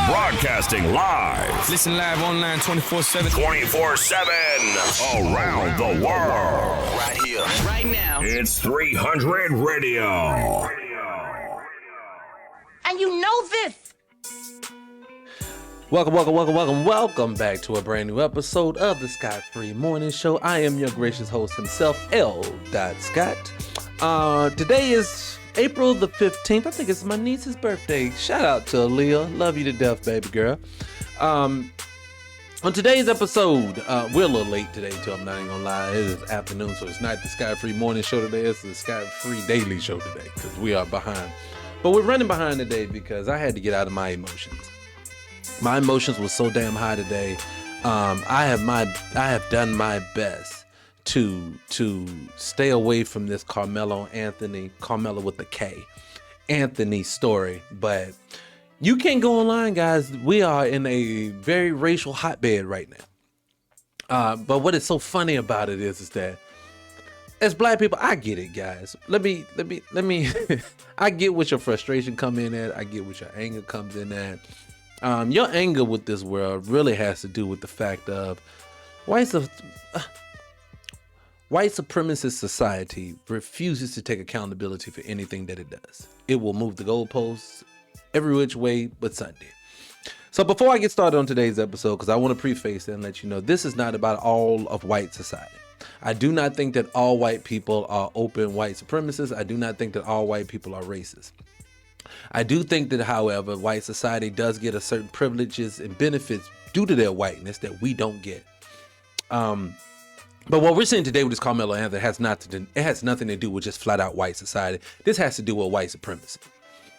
Broadcasting live. Listen live online 24/7. 24/7. Around the world. Right here. Right now. It's 300 Radio. And you know this. Welcome back to a brand new episode of the Scott Free Morning Show. I am your gracious host himself, L. Scott. Today is April the 15th. I think it's my niece's birthday. Shout out to Aaliyah. Love you to death, baby girl. On today's episode, we're a little late today, too. I'm not even gonna lie. It is afternoon, so it's not the Scott Free Morning Show today. It's the Scott Free Daily Show today, because we are behind. But we're running behind today because I had to get out of my emotions. My emotions were so damn high today. I have done my best to stay away from this Carmelo with a K, Anthony story. But you can't go online, guys. We are in a very racial hotbed right now. But what is so funny about it is that as black people, I get it, guys. Let me. I get what your frustration come in at. I get what your anger comes in at. Your anger with this world really has to do with the fact of white supremacist society refuses to take accountability for anything that it does. It will move the goalposts every which way but Sunday. So before I get started on today's episode, because I want to preface it and let you know, this is not about all of white society. I do not think that all white people are open white supremacists. I do not think that all white people are racist. I do think that, however, white society does get a certain privileges and benefits due to their whiteness that we don't get. But what we're seeing today with this Carmelo Anthony has nothing to do with just flat out white society. This has to do with white supremacy.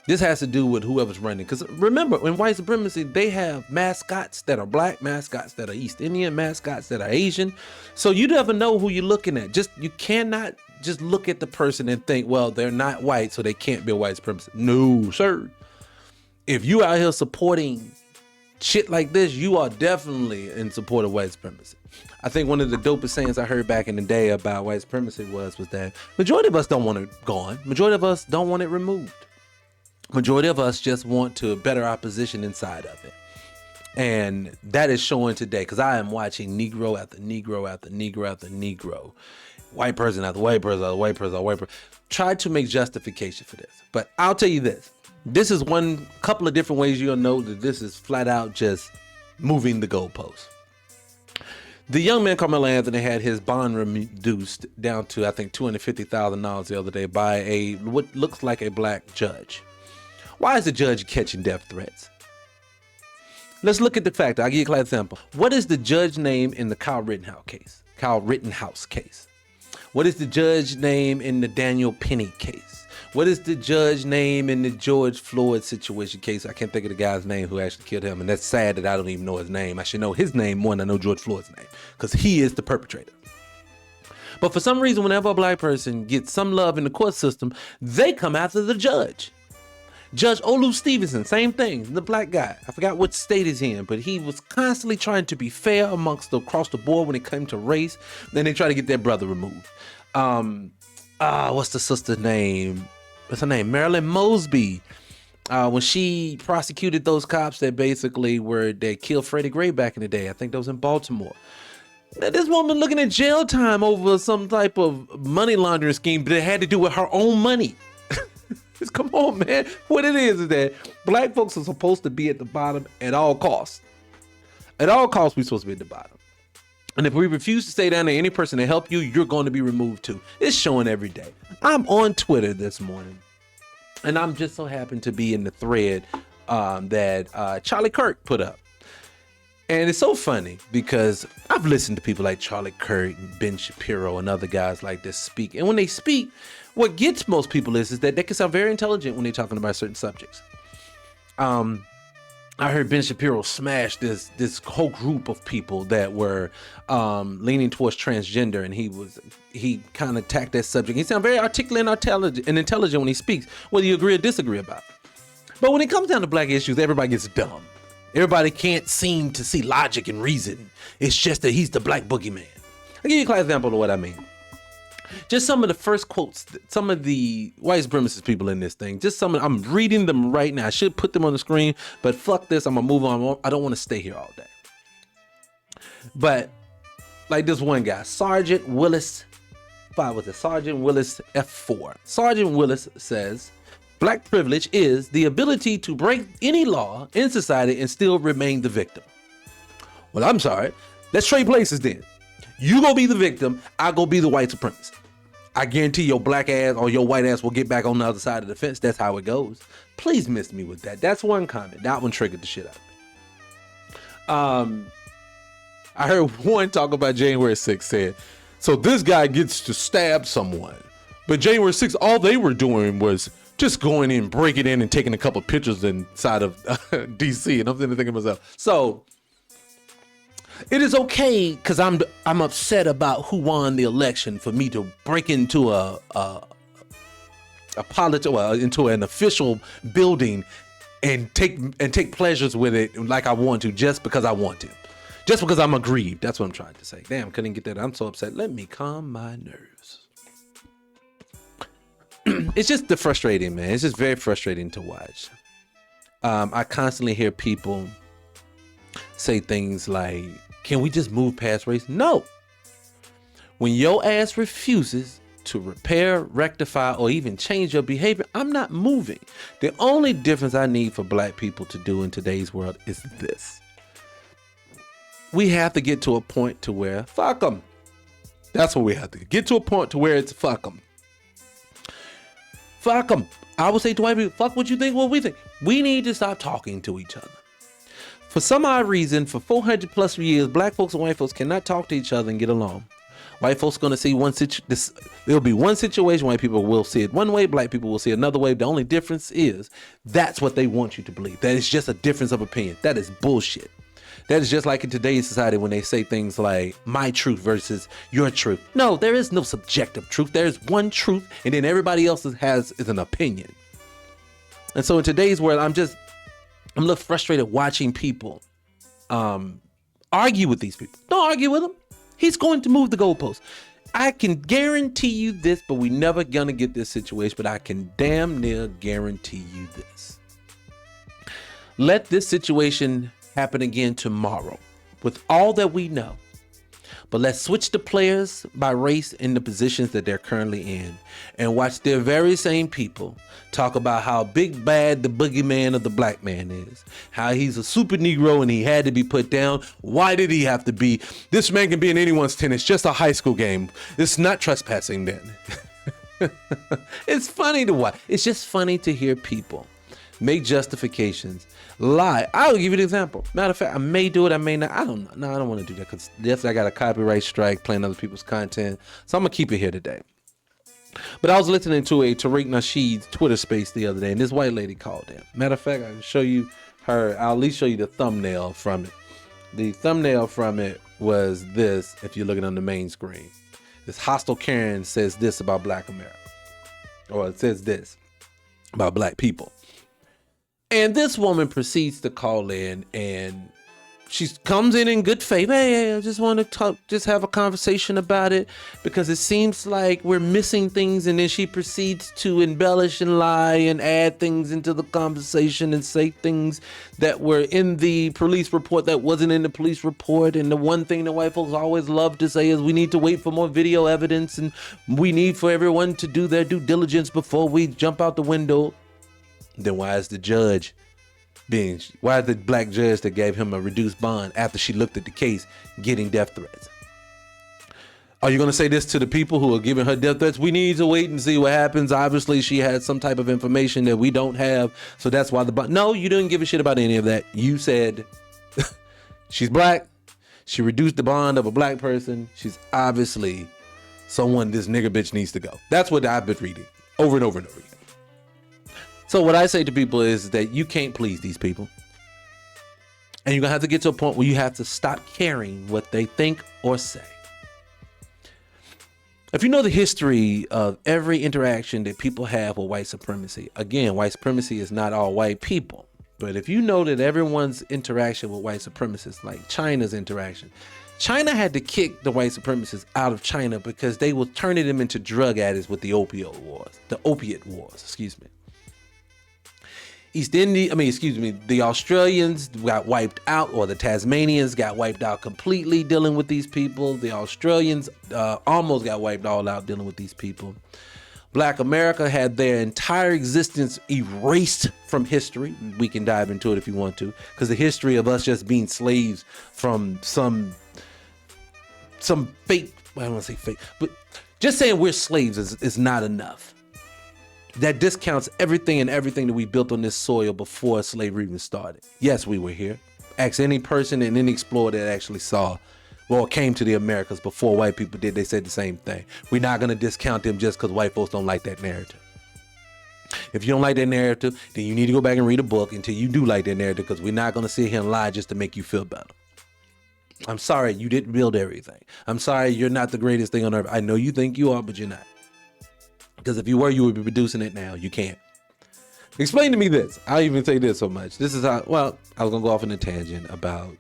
This has to do with whoever's running. Because remember, in white supremacy, they have mascots that are black, mascots that are East Indian, mascots that are Asian. So you never know who you're looking at. You cannot just look at the person and think, well, they're not white, so they can't be a white supremacist. No, sir. If you out here supporting shit like this, you are definitely in support of white supremacy. I think one of the dopest sayings I heard back in the day about white supremacy was that majority of us don't want it gone. Majority of us don't want it removed. Majority of us just want to better our position inside of it. And that is showing today, because I am watching Negro after Negro after Negro after Negro, white person after white person after white person after white person, try to make justification for this. But I'll tell you this. This is one couple of different ways you'll know that this is flat out just moving the goalposts. The young man Carmelo Anthony had his bond reduced down to, I think, $250,000 the other day by what looks like a black judge. Why is the judge catching death threats? Let's look at the fact. I'll give you a clear example. What is the judge name in the Kyle Rittenhouse case? What is the judge name in the Daniel Penny case? What is the judge name in the George Floyd situation case? I can't think of the guy's name who actually killed him, and that's sad that I don't even know his name. I should know his name more than I know George Floyd's name, because he is the perpetrator. But for some reason, whenever a black person gets some love in the court system, they come after the judge. Judge Olu Stevenson, same thing, the black guy. I forgot what state he's in, but he was constantly trying to be fair across the board when it came to race. Then they try to get their brother removed. What's the sister's name? What's her name? Marilyn Mosby. When she prosecuted those cops that they killed Freddie Gray back in the day. I think that was in Baltimore. Now, this woman looking at jail time over some type of money laundering scheme, but it had to do with her own money. Come on, man. What it is that black folks are supposed to be at the bottom at all costs. At all costs, we're supposed to be at the bottom. And if we refuse to stay down there, any person to help you, you're going to be removed too. It's showing every day. I'm on Twitter this morning, and I'm just so happen to be in the thread that Charlie Kirk put up. And it's so funny because I've listened to people like Charlie Kirk and Ben Shapiro and other guys like this speak. And when they speak, what gets most people is that they can sound very intelligent when they're talking about certain subjects. I heard Ben Shapiro smash this whole group of people that were leaning towards transgender, and he kind of attacked that subject. He sounds very articulate and intelligent when he speaks, whether you agree or disagree about it. But when it comes down to black issues, everybody gets dumb. Everybody can't seem to see logic and reason. It's just that he's the black boogeyman. I'll give you a clear example of what I mean. Just some of the first quotes, some of the white supremacist people in this thing. Just some of, I'm reading them right now. I should put them on the screen, but fuck this. I'm gonna move on. I don't want to stay here all day. But like this one guy, Sergeant Willis F4. Sergeant Willis says, black privilege is the ability to break any law in society and still remain the victim. Well, I'm sorry. Let's trade places then. You go be the victim, I go be the white supremacist. I guarantee your black ass or your white ass will get back on the other side of the fence. That's how it goes. Please miss me with that. That's one comment. That one triggered the shit out of me. I heard one talk about January 6th said, so this guy gets to stab someone, but January 6th, all they were doing was just going in, breaking in and taking a couple pictures inside of DC. And I'm thinking to myself, so it is okay because I'm upset about who won the election for me to break into into an official building and take pleasures with it like I want to, just because I want to, just because I'm aggrieved. That's what I'm trying to say. Damn, couldn't get that. I'm so upset. Let me calm my nerves. It's just frustrating, man. It's just very frustrating to watch. I constantly hear people say things like, can we just move past race? No. When your ass refuses to repair, rectify, or even change your behavior, I'm not moving. The only difference I need for black people to do in today's world is this. We have to get to a point to where, fuck them. That's what we have to get to a point to where it's fuck them. Fuck them. I would say to white people, fuck what you think, what we think. We need to stop talking to each other. For some odd reason, for 400 plus years, black folks and white folks cannot talk to each other and get along. White folks going to see there'll be one situation, white people will see it one way, black people will see it another way. The only difference is that's what they want you to believe. That is just a difference of opinion. That is bullshit. That is just like in today's society when they say things like my truth versus your truth. No, there is no subjective truth. There is one truth, and then everybody else is an opinion. And so in today's world, I'm a little frustrated watching people argue with these people. Don't argue with him. He's going to move the goalpost. I can guarantee you this, but we never gonna get this situation, but I can damn near guarantee you this. Let this situation happen again tomorrow with all that we know. But let's switch the players by race in the positions that they're currently in and watch their very same people talk about how big bad the boogeyman of the black man is, how he's a super Negro and he had to be put down. Why did he have to be? This man can be in anyone's tent. It's just a high school game. It's not trespassing then. It's funny to watch. It's just funny to hear people make justifications, lie. I'll give you an example. Matter of fact, I may do it, I may not. I don't know. No, I don't want to do that because definitely I got a copyright strike playing other people's content. So I'm going to keep it here today. But I was listening to a Tariq Nasheed's Twitter space the other day, and this white lady called in. Matter of fact, I can show you her. I'll at least show you the thumbnail from it. The thumbnail from it was this, if you're looking on the main screen. This hostile Karen says this about black America. Or it says this about black people. And this woman proceeds to call in, and she comes in good faith. Hey, I just want to talk, just have a conversation about it because it seems like we're missing things. And then she proceeds to embellish and lie and add things into the conversation and say things that were in the police report that wasn't in the police report. And the one thing the white folks always love to say is we need to wait for more video evidence and we need for everyone to do their due diligence before we jump out the window. Then why is the black judge that gave him a reduced bond after she looked at the case getting death threats? Are you going to say this to the people who are giving her death threats? We need to wait and see what happens. Obviously, she had some type of information that we don't have. So that's why the bond. No, you didn't give a shit about any of that. You said she's black. She reduced the bond of a black person. She's obviously someone this nigger bitch needs to go. That's what I've been reading over and over and over again. So what I say to people is that you can't please these people. And you're going to have to get to a point where you have to stop caring what they think or say. If you know the history of every interaction that people have with white supremacy, again, white supremacy is not all white people. But if you know that everyone's interaction with white supremacists, like China's interaction, China had to kick the white supremacists out of China because they were turning them into drug addicts with the opiate wars, excuse me. The Australians got wiped out, or the Tasmanians got wiped out completely dealing with these people. The Australians almost got wiped all out dealing with these people. Black America had their entire existence erased from history. We can dive into it if you want to, because the history of us just being slaves from some fake, I don't want to say fake, but just saying we're slaves is not enough. That discounts everything that we built on this soil before slavery even started. Yes, we were here. Ask any person and any explorer that actually saw or came to the Americas before white people did. They said the same thing. We're not going to discount them just because white folks don't like that narrative. If you don't like that narrative, then you need to go back and read a book until you do like that narrative, because we're not going to sit here and lie just to make you feel better. I'm sorry you didn't build everything. I'm sorry you're not the greatest thing on earth. I know you think you are, but you're not. Because if you were, you would be producing it now. You can't. Explain to me this. I'll even say this so much. This is how, well, I was going to go off on a tangent about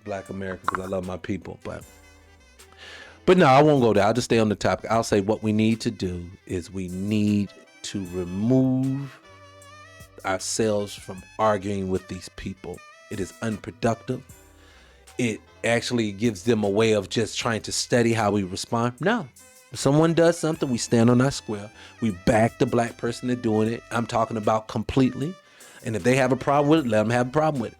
Black America because I love my people. But no, I won't go there. I'll just stay on the topic. I'll say what we need to do is we need to remove ourselves from arguing with these people. It is unproductive. It actually gives them a way of just trying to study how we respond. No. If someone does something, we stand on our square. We back the black person that's doing it. I'm talking about completely. And if they have a problem with it, let them have a problem with it.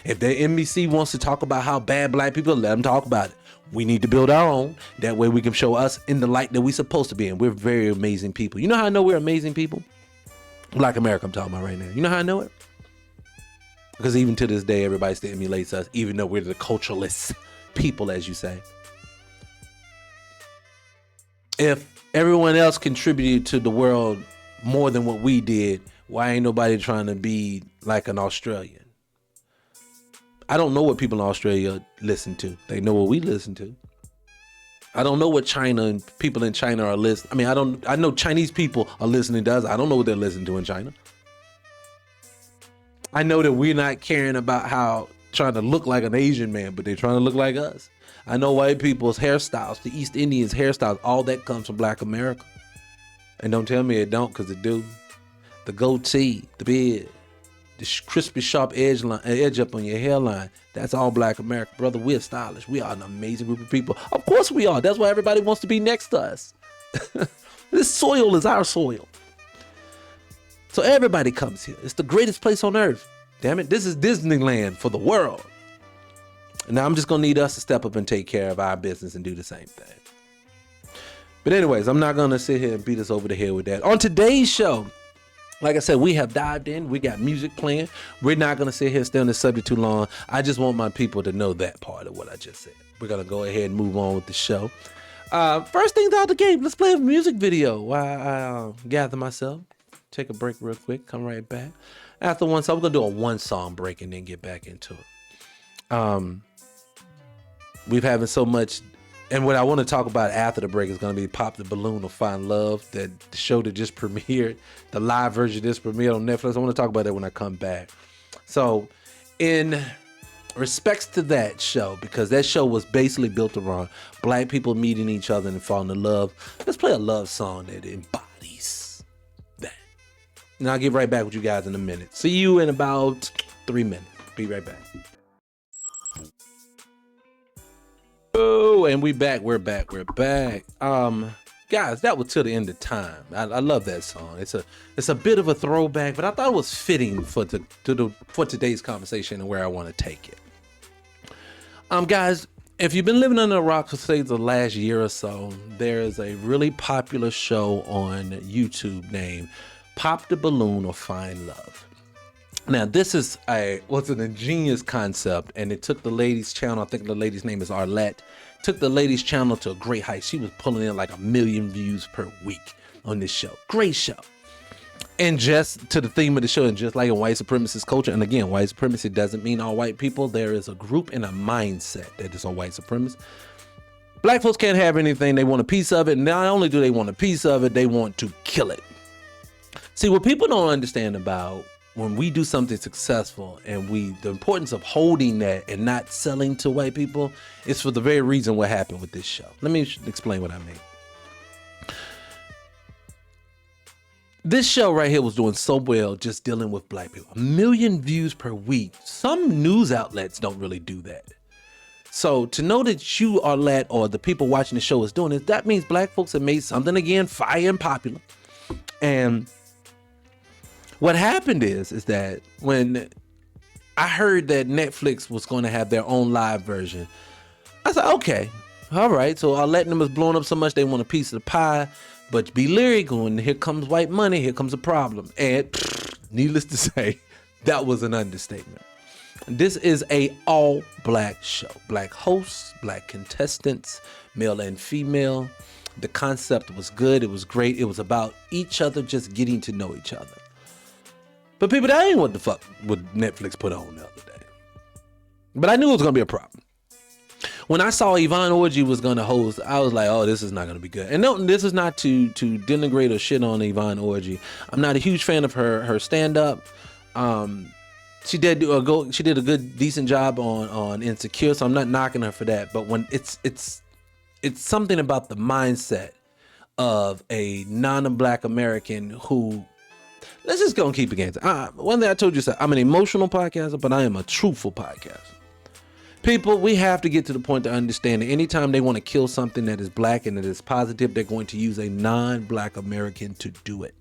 If the NBC wants to talk about how bad black people are, let them talk about it. We need to build our own. That way we can show us in the light that we're supposed to be in. We're very amazing people. You know how I know we're amazing people? Black America I'm talking about right now. You know how I know it? Because even to this day, everybody still emulates us, even though we're the culturalist people, as you say. If everyone else contributed to the world more than what we did, why ain't nobody trying to be like an Australian? I don't know what people in Australia listen to. They know what we listen to. I don't know what China and people in China are listening. I know Chinese people are listening to us. I don't know what they're listening to in China. I know that we're not caring about how trying to look like an Asian man, but they're trying to look like us. I know white people's hairstyles, the East Indians' hairstyles, all that comes from Black America. And don't tell me it don't, because it do. The goatee, the beard, the crispy, sharp edge up on your hairline, that's all Black America. Brother, we're stylish. We are an amazing group of people. Of course we are. That's why everybody wants to be next to us. This soil is our soil. So everybody comes here. It's the greatest place on earth. Damn it, this is Disneyland for the world. Now I'm just going to need us to step up and take care of our business and do the same thing. But anyways, I'm not going to sit here and beat us over the head with that. On today's show, like I said, we have dived in. We got music playing. We're not going to sit here and stay on this subject too long. I just want my people to know that part of what I just said. We're going to go ahead and move on with the show. First things out the gate, let's play a music video while I gather myself. Take a break real quick. Come right back. After one song, we're going to do a one song break and then get back into it. We've having so much, and what I want to talk about after the break is going to be Pop the Balloon or Find Love, the show that just premiered, the live version just premiered on Netflix. I want to talk about that when I come back. So in respects to that show, because that show was basically built around black people meeting each other and falling in love, let's play a love song that embodies that. And I'll get right back with you guys in a minute. See you in about 3 minutes. Be right back. Oh, and we're back. Guys, that was Till the End of Time. I love that song. It's a bit of a throwback, but I thought it was fitting for today's conversation and where I want to take it. Guys, if you've been living under a rock for say the last year or so, there is a really popular show on YouTube named Pop the Balloon or Find Love. Now, this is an ingenious concept, and it took the lady's channel, I think the lady's name is Arlette, took the lady's channel to a great height. She was pulling in like 1 million views per week on this show. Great show. And just to the theme of the show, and just like in white supremacist culture, and again, white supremacy doesn't mean all white people. There is a group and a mindset that is on white supremacy. Black folks can't have anything. They want a piece of it. And not only do they want a piece of it, they want to kill it. See, what people don't understand about when we do something successful and the importance of holding that and not selling to white people is for the very reason what happened with this show. Let me explain what I mean. This show right here was doing so well just dealing with black people. 1 million views per week. Some news outlets don't really do that. So to know that you, Arlette, or the people watching the show is doing it, that means black folks have made something again fire and popular. And what happened is that when I heard that Netflix was going to have their own live version, I said, okay, all right. So Arlette and them is blowing up so much they want a piece of the pie. But be lyrical, and here comes white money, here comes a problem. And needless to say, that was an understatement. This is a all-black show. Black hosts, black contestants, male and female. The concept was good. It was great. It was about each other just getting to know each other. But people, that ain't what the fuck what Netflix put on the other day. But I knew it was going to be a problem. When I saw Yvonne Orji was going to host, I was like, oh, this is not going to be good. And no, this is not to denigrate or shit on Yvonne Orji. I'm not a huge fan of her stand-up. She did a good, decent job on Insecure, so I'm not knocking her for that. But when it's something about the mindset of a non-black American who, let's just go and keep it against. One thing I told you, I'm an emotional podcaster, but I am a truthful podcaster. People, we have to get to the point to understand that anytime they want to kill something that is black and that is positive, they're going to use a non-black American to do it.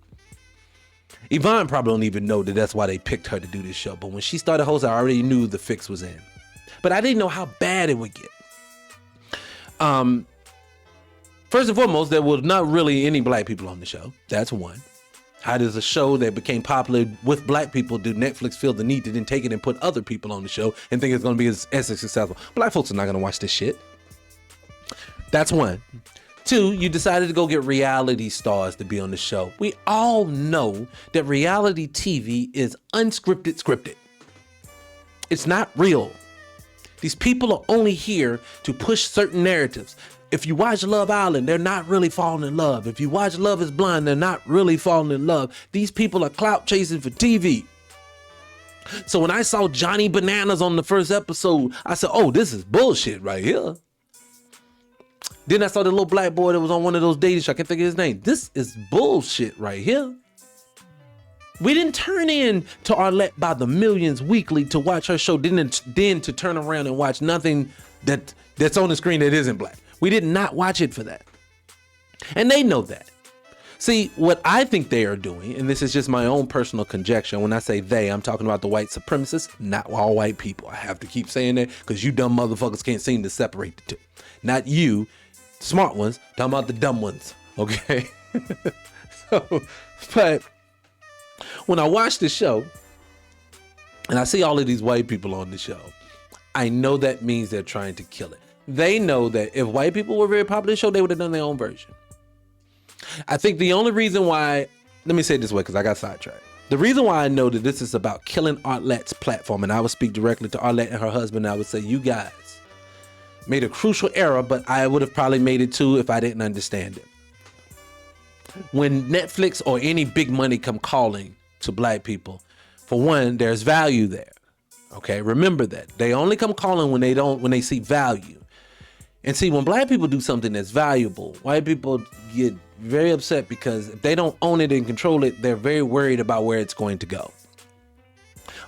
Yvonne probably don't even know that that's why they picked her to do this show. But when she started hosting, I already knew the fix was in. But I didn't know how bad it would get. First and foremost, there was not really any black people on the show. That's one. How does a show that became popular with black people do Netflix feel the need to then take it and put other people on the show and think it's going to be as successful? Black folks are not going to watch this shit. That's one. Two, you decided to go get reality stars to be on the show. We all know that reality TV is unscripted, scripted. It's not real. These people are only here to push certain narratives. If you watch Love Island, they're not really falling in love. If you watch Love is Blind, they're not really falling in love. These people are clout chasing for TV. So when I saw Johnny Bananas on the first episode, I said, oh, this is bullshit right here. Then I saw the little black boy that was on one of those dating shows. I can't think of his name. This is bullshit right here. We didn't turn in to Arlette by the millions weekly to watch her show, then to turn around and watch nothing that's on the screen that isn't black. We did not watch it for that. And they know that. See, what I think they are doing, and this is just my own personal conjecture, when I say they, I'm talking about the white supremacists, not all white people. I have to keep saying that because you dumb motherfuckers can't seem to separate the two. Not you, smart ones, talking about the dumb ones, okay? But when I watch the show, and I see all of these white people on the show, I know that means they're trying to kill it. They know that if white people were very popular in the show, they would have done their own version. I think the only reason why, let me say it this way because I got sidetracked. The reason why I know that this is about killing Arlette's platform, and I would speak directly to Arlette and her husband, and I would say, you guys made a crucial error, but I would have probably made it too if I didn't understand it. When Netflix or any big money come calling to black people, for one, there's value there. Okay, remember that. They only come calling when they see value. And see, when black people do something that's valuable, white people get very upset because if they don't own it and control it, they're very worried about where it's going to go.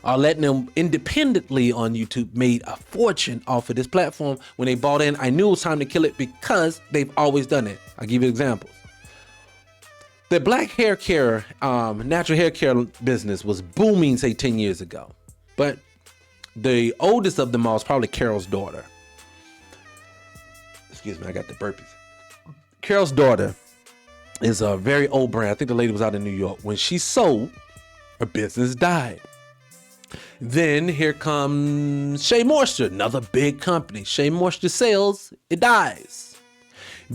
Letting them independently on YouTube made a fortune off of this platform. When they bought in, I knew it was time to kill it because they've always done it. I'll give you examples. The black hair care, natural hair care business was booming, say 10 years ago. But the oldest of them all is probably Carol's daughter. Excuse me, I got the burpees. Carol's daughter is a very old brand. I think the lady was out in New York. When she sold, her business died. Then here comes Shea Moisture, another big company. Shea Moisture sells, it dies.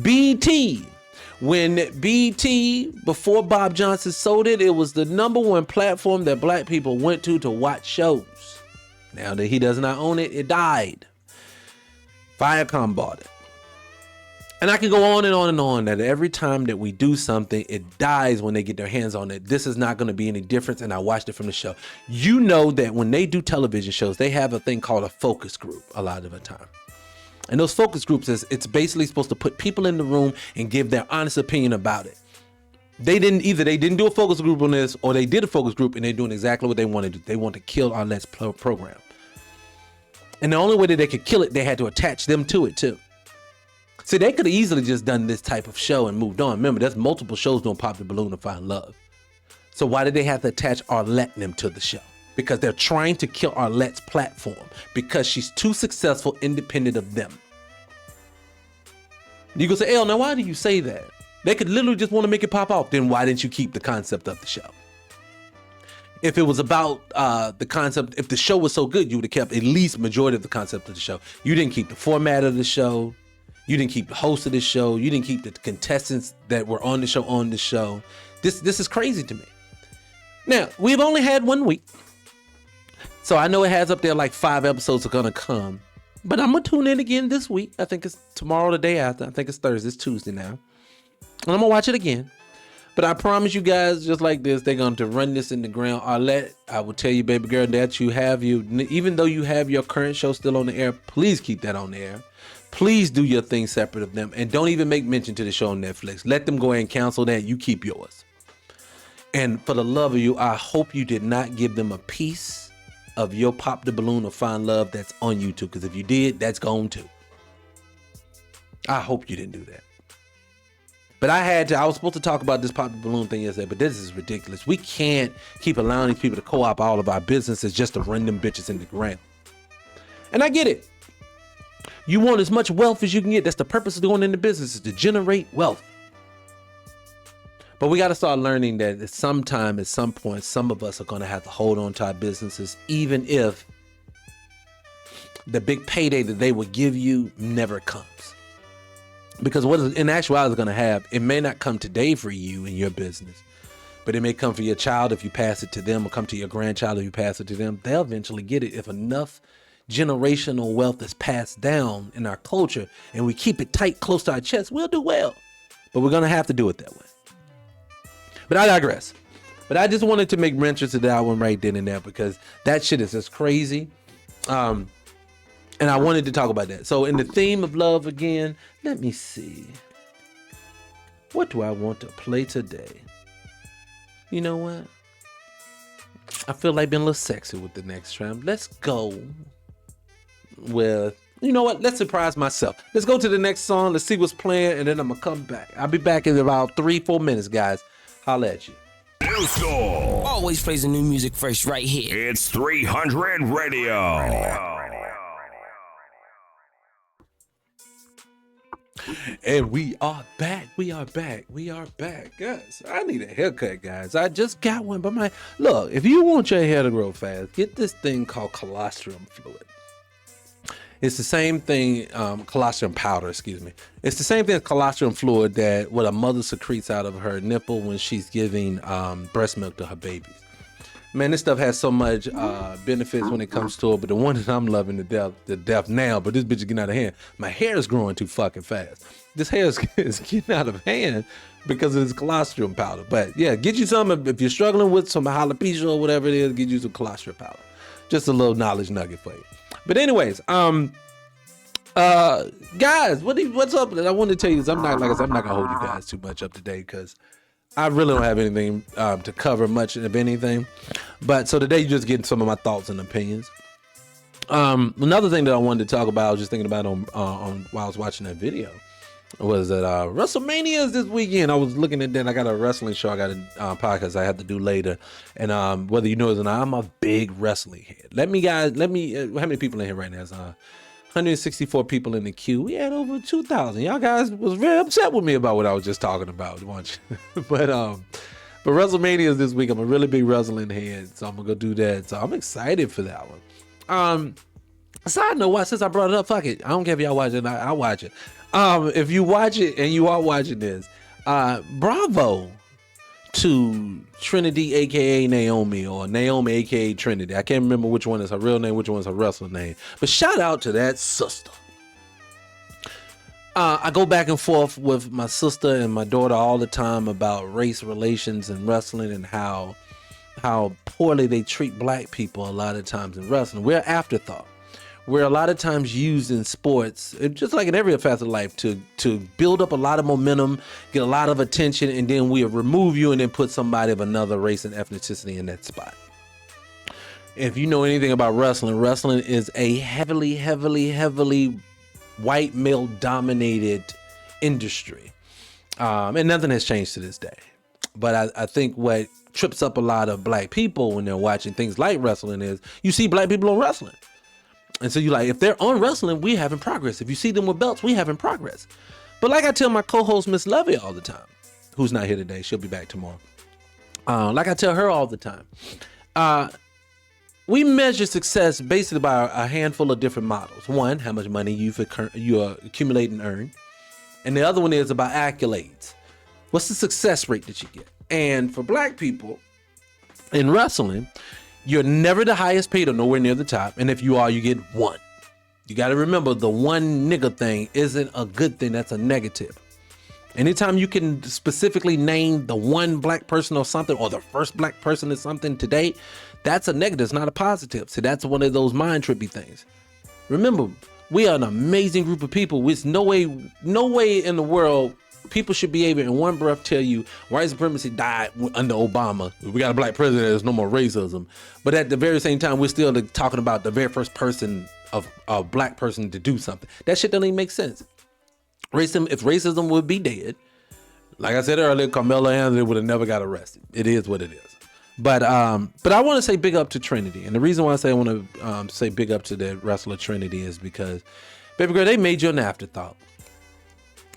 BT. When BT, before Bob Johnson sold it, it was the #1 platform that black people went to watch shows. Now that he does not own it, it died. Viacom bought it. And I can go on and on and on that every time that we do something, it dies when they get their hands on it. This is not going to be any difference. And I watched it from the show. You know that when they do television shows, they have a thing called a focus group a lot of the time. And those focus groups, it's basically supposed to put people in the room and give their honest opinion about it. They didn't do a focus group on this, or they did a focus group and they're doing exactly what they wanted to do. They want to kill our Let's Play program. And the only way that they could kill it, they had to attach them to it too. See, they could have easily just done this type of show and moved on. Remember, there's multiple shows doing Pop the Balloon to Find Love. So why did they have to attach Arlette and them to the show? Because they're trying to kill Arlette's platform because she's too successful independent of them. You can say, now why do you say that? They could literally just want to make it pop off. Then why didn't you keep the concept of the show? If it was about the concept, if the show was so good, you would have kept at least majority of the concept of the show. You didn't keep the format of the show. You didn't keep the host of the show. You didn't keep the contestants that were on the show. This is crazy to me. Now, we've only had 1 week. So I know it has up there like 5 episodes are going to come. But I'm going to tune in again this week. I think it's tomorrow, the day after. I think it's Thursday. It's Tuesday now. And I'm going to watch it again. But I promise you guys, just like this, they're going to run this in the ground. Arlette, I will tell you, baby girl, that even though you have your current show still on the air, please keep that on the air. Please do your thing separate of them. And don't even make mention to the show on Netflix. Let them go ahead and cancel that. You keep yours. And for the love of you, I hope you did not give them a piece of your Pop the Balloon or Find Love that's on YouTube. Because if you did, that's gone too. I hope you didn't do that. But I was supposed to talk about this Pop the Balloon thing yesterday, but this is ridiculous. We can't keep allowing these people to co-op all of our businesses just to run them bitches in the ground. And I get it. You want as much wealth as you can get. That's the purpose of going into business, is to generate wealth. But we got to start learning that at some point, some of us are going to have to hold on to our businesses, even if the big payday that they will give you never comes. Because what in actuality is going to have, it may not come today for you in your business, but it may come for your child if you pass it to them, or come to your grandchild if you pass it to them. They'll eventually get it if enough generational wealth is passed down in our culture and we keep it tight, close to our chest. We'll do well, but we're going to have to do it that way. But I digress. But I just wanted to make mention to that one right then and there, because that shit is just crazy. And I wanted to talk about that. So in the theme of love again, let me see. What do I want to play today? You know what? I feel like being a little sexy with the next track. Let's go with, you know what? Let's surprise myself. Let's go to the next song. Let's see what's playing, and then I'm going to come back. I'll be back in about 3-4 minutes, guys. Holla at you. New school. Always plays the new music first right here. It's 300 Radio. And we are back. Guys, I need a haircut, guys. I just got one, but look, if you want your hair to grow fast, get this thing called colostrum fluid. It's the same thing, colostrum powder, excuse me. It's the same thing as colostrum fluid that what a mother secretes out of her nipple when she's giving breast milk to her babies. Man, this stuff has so much benefits when it comes to it, but the one that I'm loving to death now, but this bitch is getting out of hand. My hair is growing too fucking fast. This hair is getting out of hand because of this colostrum powder. But yeah, get you some, if you're struggling with some alopecia or whatever it is, get you some colostrum powder. Just a little knowledge nugget for you. But anyways, guys, what's up? I wanted to tell you this. I'm not gonna hold you guys too much up to date because I really don't have anything to cover much of anything. But so today you're just getting some of my thoughts and opinions. Another thing that I wanted to talk about, I was just thinking about on while I was watching that video, was that WrestleMania is this weekend. I was looking at that. I got a wrestling show. I got a podcast I have to do later. And whether you know it or not, I'm a big wrestling head. Let me how many people in here right now? It's 164 people in the queue. We had over 2,000. Y'all guys was very upset with me about what I was just talking about, weren't you? But WrestleMania is this week. I'm a really big wrestling head, so I'm gonna go do that. So I'm excited for that one. Side note, since I brought it up, fuck it. I don't care if y'all watch it. I'll watch it. If you watch it and you are watching this, bravo to Trinity, aka Naomi, or Naomi, aka Trinity. I can't remember which one is her real name, which one is her wrestling name. But shout out to that sister. I go back and forth with my sister and my daughter all the time about race relations and wrestling and how poorly they treat black people a lot of times in wrestling. We're afterthought. We're a lot of times used in sports, just like in every facet of life, to build up a lot of momentum, get a lot of attention, and then we'll remove you and then put somebody of another race and ethnicity in that spot. If you know anything about wrestling, wrestling is a heavily white male dominated industry. And nothing has changed to this day. But I think what trips up a lot of black people when they're watching things like wrestling is you see black people on wrestling. And so you're like, if they're on wrestling, we having progress. If you see them with belts, we having progress. But like I tell my co-host, Miss Lovey, all the time, who's not here today, she'll be back tomorrow. Like I tell her all the time, we measure success basically by a handful of different models. One, how much money you accumulate and earn. And the other one is about accolades. What's the success rate that you get? And for black people in wrestling, you're never the highest paid or nowhere near the top. And if you are, you get one. You got to remember, the one nigga thing isn't a good thing. That's a negative. Anytime you can specifically name the one black person or something, or the first black person or something today, that's a negative. It's not a positive. So that's one of those mind trippy things. Remember, we are an amazing group of people. There's no way in the world people should be able in one breath tell you white supremacy died under Obama. We got a black president. There's no more racism. But at the very same time, we're still talking about the very first person of a black person to do something. That shit doesn't even make sense. If racism would be dead, like I said earlier, Carmelo Anthony would have never got arrested. It is what it is. But I want to say big up to Trinity. And the reason why I say I want to say big up to the wrestler Trinity is because, baby girl, they made you an afterthought.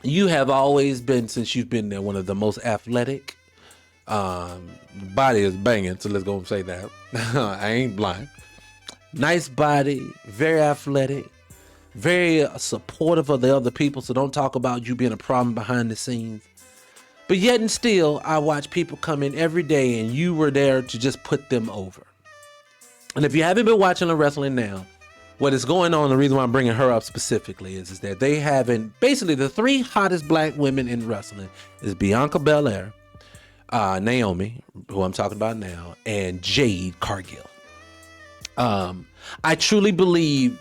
You have always been, since you've been there, one of the most athletic. Body is banging, so let's go and say that. I ain't blind. Nice body, very athletic, very supportive of the other people, so don't talk about you being a problem behind the scenes. But yet and still, I watch people come in every day and you were there to just put them over. And if you haven't been watching the wrestling now, what is going on, the reason why I'm bringing her up specifically is that they haven't, basically the three hottest black women in wrestling is Bianca Belair, Naomi, who I'm talking about now, and Jade Cargill. I truly believe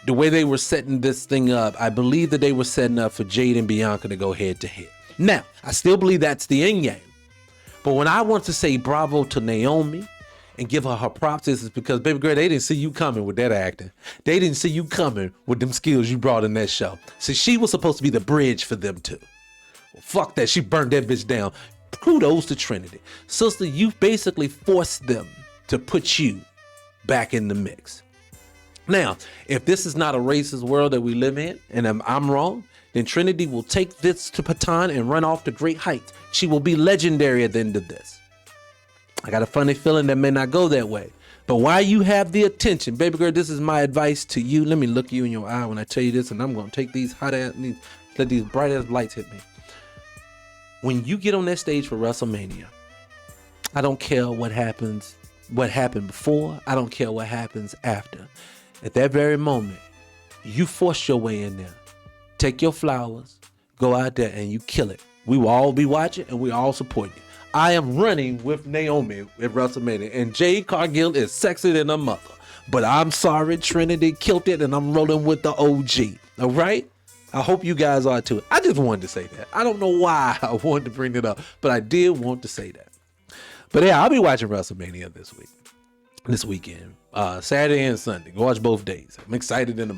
the way they were setting this thing up, I believe that they were setting up for Jade and Bianca to go head to head. Now, I still believe that's the end game. But when I want to say bravo to Naomi and give her props, is because, baby girl, they didn't see you coming with that acting. They didn't see you coming with them skills you brought in that show. So she was supposed to be the bridge for them too. Well, fuck that. She burned that bitch down. Kudos to Trinity. Sister, you basically forced them to put you back in the mix. Now, if this is not a racist world that we live in, and I'm wrong, then Trinity will take this to baton and run off to great heights. She will be legendary at the end of this. I got a funny feeling that may not go that way. But while you have the attention, baby girl, this is my advice to you. Let me look you in your eye when I tell you this, and I'm going to take these hot ass, let these bright ass lights hit me. When you get on that stage for WrestleMania, I don't care what happened before. I don't care what happens after. At that very moment, you force your way in there. Take your flowers, go out there, and you kill it. We will all be watching, and we all support you. I am running with Naomi at WrestleMania, and Jade Cargill is sexier than a mother. But I'm sorry, Trinity killed it, and I'm rolling with the OG. All right? I hope you guys are too. I just wanted to say that. I don't know why I wanted to bring it up, but I did want to say that. But yeah, I'll be watching WrestleMania this weekend, Saturday and Sunday. Go watch both days. I'm excited in the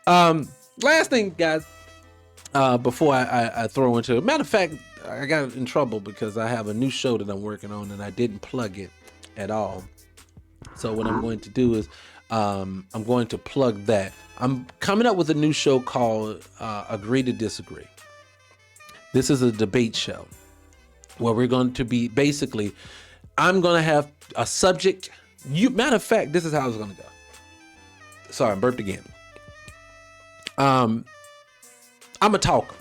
month. Last thing, guys, before I throw into it. Matter of fact, I got in trouble because I have a new show that I'm working on and I didn't plug it at all. So what I'm going to do is I'm going to plug that. I'm coming up with a new show called Agree to Disagree. This is a debate show where we're going to be basically, I'm going to have a subject. Matter of fact, this is how it's going to go. Sorry, I burped again. I'm a talker.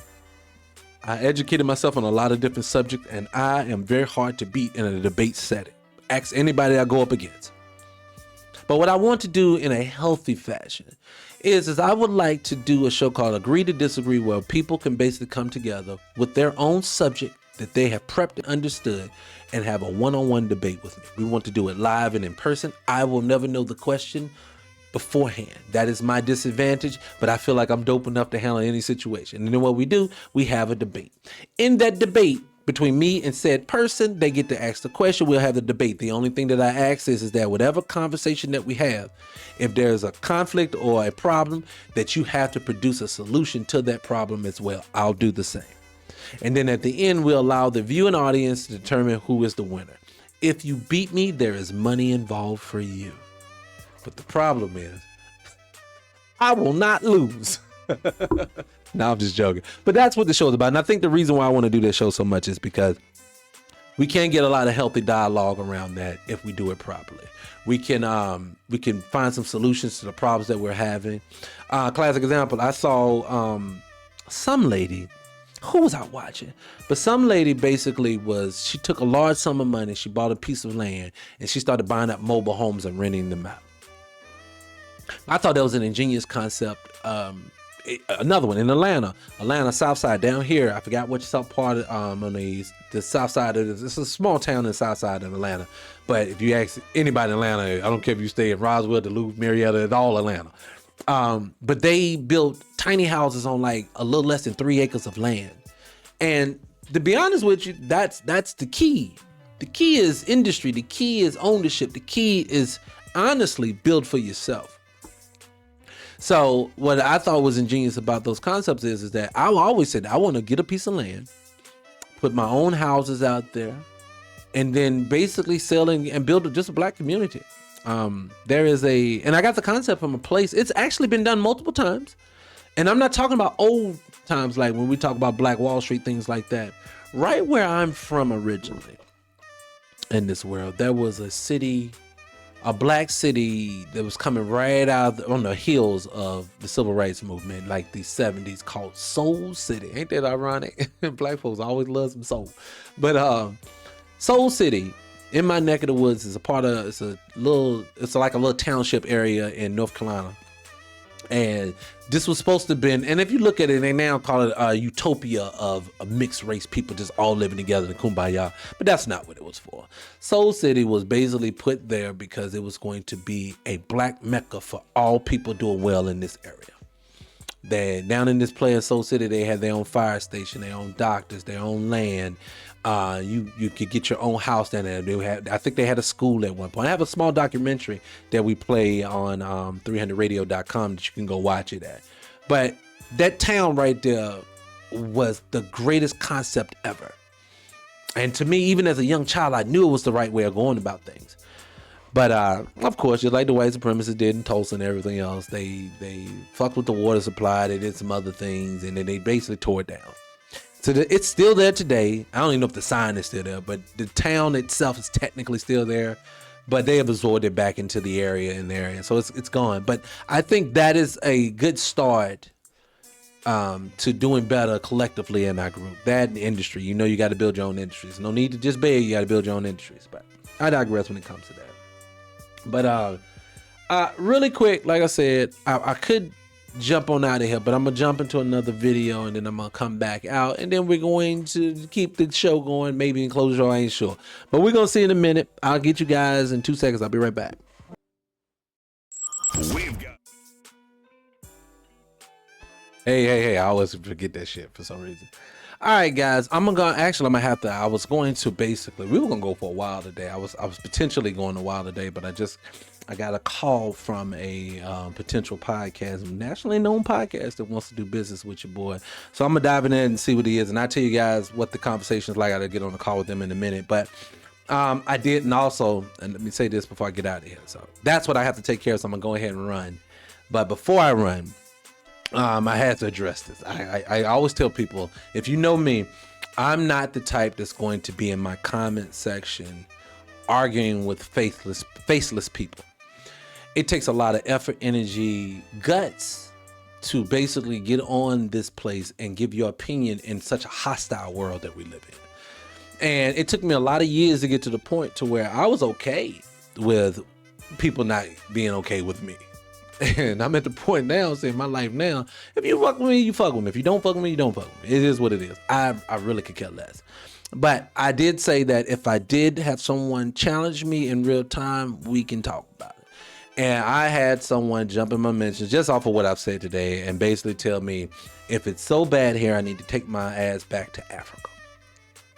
I educated myself on a lot of different subjects, and I am very hard to beat in a debate setting. Ask anybody I go up against. But what I want to do in a healthy fashion is I would like to do a show called Agree to Disagree, where people can basically come together with their own subject that they have prepped and understood and have a one-on-one debate with me. We want to do it live and in person. I will never know the question beforehand. That is my disadvantage, but I feel like I'm dope enough to handle any situation. And then what we do, we have a debate. In that debate, between me and said person, they get to ask the question. We'll have the debate. The only thing that I ask is that whatever conversation that we have, if there's a conflict or a problem, that you have to produce a solution to that problem as well. I'll do the same. And then at the end, we'll allow the viewing audience to determine who is the winner. If you beat me, there is money involved for you. But the problem is, I will not lose. No, I'm just joking. But that's what the show is about. And I think the reason why I want to do this show so much is because we can get a lot of healthy dialogue around that if we do it properly. We can find some solutions to the problems that we're having. Classic example, I saw some lady, who was I watching? But some lady basically she took a large sum of money, she bought a piece of land, and she started buying up mobile homes and renting them out. I thought that was an ingenious concept. Another one in Atlanta, South Side, down here. I forgot which part on the South Side of this. It's a small town in the South Side of Atlanta. But if you ask anybody in Atlanta, I don't care if you stay in Roswell, Duluth, Marietta, it's all Atlanta. But they built tiny houses on like a little less than 3 acres of land. And to be honest with you, that's the key. The key is industry. The key is ownership. The key is honestly build for yourself. So what I thought was ingenious about those concepts is that I always said, I want to get a piece of land, put my own houses out there, and then basically sell and build just a black community. And I got the concept from a place. It's actually been done multiple times. And I'm not talking about old times, like when we talk about Black Wall Street, things like that. Right where I'm from originally in this world, there was a black city that was coming right out on the heels of the civil rights movement, like the 70s, called Soul City. Ain't that ironic? Black folks always love some soul. But Soul City in my neck of the woods is it's like a little township area in North Carolina. And this was supposed to have been, and if you look at it, they now call it a utopia of a mixed race people just all living together in kumbaya. But that's not what it was for. Soul City was basically put there because it was going to be a black mecca for all people doing well in this area. Down in this place, Soul City, they had their own fire station, their own doctors, their own land. You could get your own house down there. I think they had a school at one point. I have a small documentary that we play on 300radio.com that you can go watch it at. But that town right there was the greatest concept ever. And to me, even as a young child, I knew it was the right way of going about things. But of course, just like the white supremacists did in Tulsa and everything else, they fucked with the water supply. They did some other things, and then they basically tore it down. So it's still there today. I don't even know if the sign is still there, but the town itself is technically still there. But they have absorbed it back into the area, so it's gone. But I think that is a good start to doing better collectively in our group. That industry, you got to build your own industries. No need to just beg, you got to build your own industries. But I digress when it comes to that. But really quick, like I said, I could jump on out of here, but I'm gonna jump into another video and then I'm gonna come back out, and then we're going to keep the show going, maybe in close show, I ain't sure, but we're gonna see in a minute. I'll get you guys in 2 seconds. I'll be right back. Hey, I always forget that shit for some reason. All right, guys, we were gonna go for a while today. I was potentially going a while today, but I got a call from a potential podcast, nationally known podcast that wants to do business with your boy. So I'm gonna dive in there and see what he is, and I'll tell you guys what the conversation is like. I gotta get on a call with them in a minute, but I did, and let me say this before I get out of here. So that's what I have to take care of. So I'm gonna go ahead and run. But before I run, I had to address this. I always tell people, if you know me, I'm not the type that's going to be in my comment section arguing with faceless people. It takes a lot of effort, energy, guts to basically get on this place and give your opinion in such a hostile world that we live in. And it took me a lot of years to get to the point to where I was okay with people not being okay with me. And I'm at the point now, saying my life now, if you fuck with me, you fuck with me. If you don't fuck with me, you don't fuck with me. It is what it is. I really could care less. But I did say that if I did have someone challenge me in real time, we can talk about it. And I had someone jump in my mentions just off of what I've said today and basically tell me, if it's so bad here, I need to take my ass back to Africa.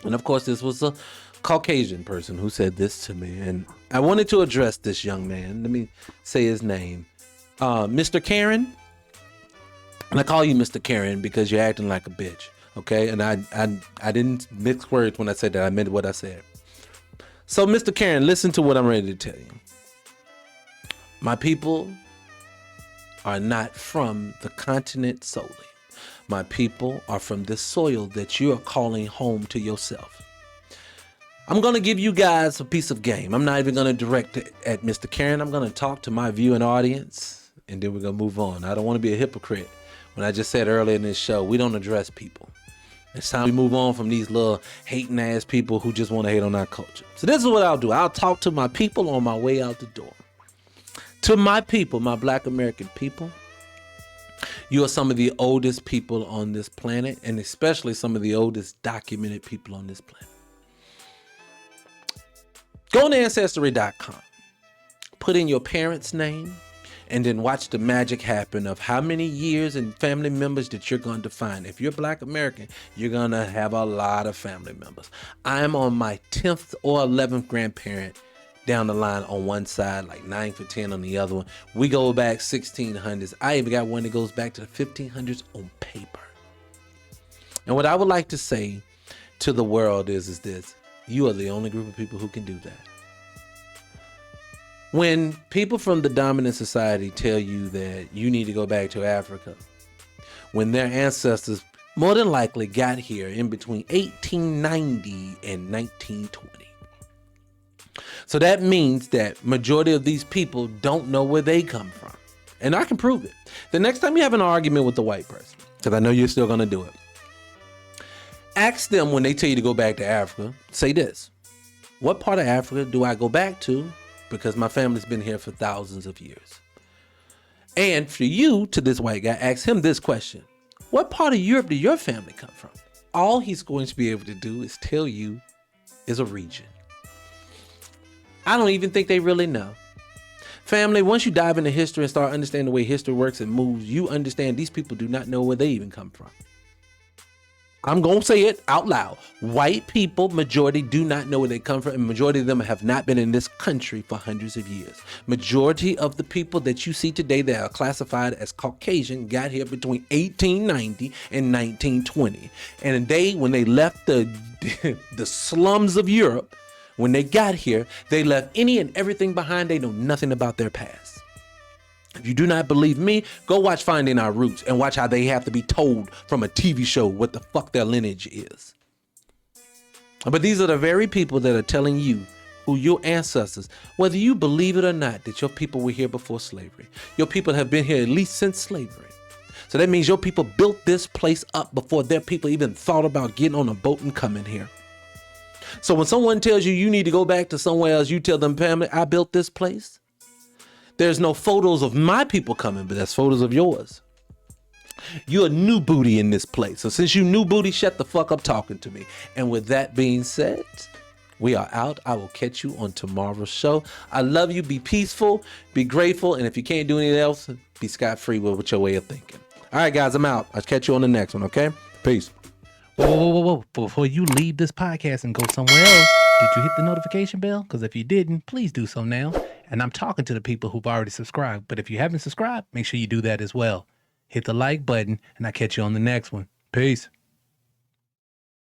And of course, this was a Caucasian person who said this to me. And I wanted to address this young man. Let me say his name. Mr. Karen. And I call you Mr. Karen because you're acting like a bitch. Okay? And I didn't mix words when I said that. I meant what I said. So, Mr. Karen, listen to what I'm ready to tell you. My people are not from the continent solely. My people are from this soil that you are calling home to yourself. I'm going to give you guys a piece of game. I'm not even going to direct it at Mr. Karen. I'm going to talk to my viewing audience, and then we're going to move on. I don't want to be a hypocrite. When I just said earlier in this show, we don't address people. It's time we move on from these little hating ass people who just want to hate on our culture. So this is what I'll do. I'll talk to my people on my way out the door. To my people, my Black American people, you are some of the oldest people on this planet, and especially some of the oldest documented people on this planet. Go on Ancestry.com, put in your parents' name, and then watch the magic happen of how many years and family members that you're going to find. If you're Black American, you're going to have a lot of family members. I'm on my 10th or 11th grandparent down the line on one side, like 9 for 10 on the other one. We go back 1600s. I even got one that goes back to the 1500s on paper. And what I would like to say to the world is this: you are the only group of people who can do that. When people from the dominant society tell you that you need to go back to Africa, when their ancestors more than likely got here in between 1890 and 1920. So that means that majority of these people don't know where they come from. And I can prove it. The next time you have an argument with the white person, because I know you're still going to do it, ask them when they tell you to go back to Africa, say this: what part of Africa do I go back to? Because my family's been here for thousands of years. And for you, to this white guy, ask him this question: what part of Europe did your family come from? All he's going to be able to do is tell you is a region. I don't even think they really know. Family, once you dive into history and start understanding the way history works and moves, you understand these people do not know where they even come from. I'm going to say it out loud. White people, majority, do not know where they come from, and majority of them have not been in this country for hundreds of years. Majority of the people that you see today that are classified as Caucasian got here between 1890 and 1920. And when they left the slums of Europe, when they got here, they left any and everything behind. They know nothing about their past. If you do not believe me, go watch Finding Our Roots and watch how they have to be told from a TV show what the fuck their lineage is. But these are the very people that are telling you who your ancestors, whether you believe it or not, that your people were here before slavery. Your people have been here at least since slavery. So that means your people built this place up before their people even thought about getting on a boat and coming here. So when someone tells you need to go back to somewhere else, you tell them, family, I built this place. There's no photos of my people coming, but there's photos of yours. You're a new booty in this place. So since you new booty, shut the fuck up talking to me. And with that being said, we are out. I will catch you on tomorrow's show. I love you. Be peaceful, be grateful. And if you can't do anything else, be scot-free with your way of thinking. All right, guys, I'm out. I'll catch you on the next one, okay? Peace. Whoa. Before you leave this podcast and go somewhere else, did you hit the notification bell? Because if you didn't, please do so now. And I'm talking to the people who've already subscribed. But if you haven't subscribed, make sure you do that as well. Hit the like button, and I'll catch you on the next one. Peace.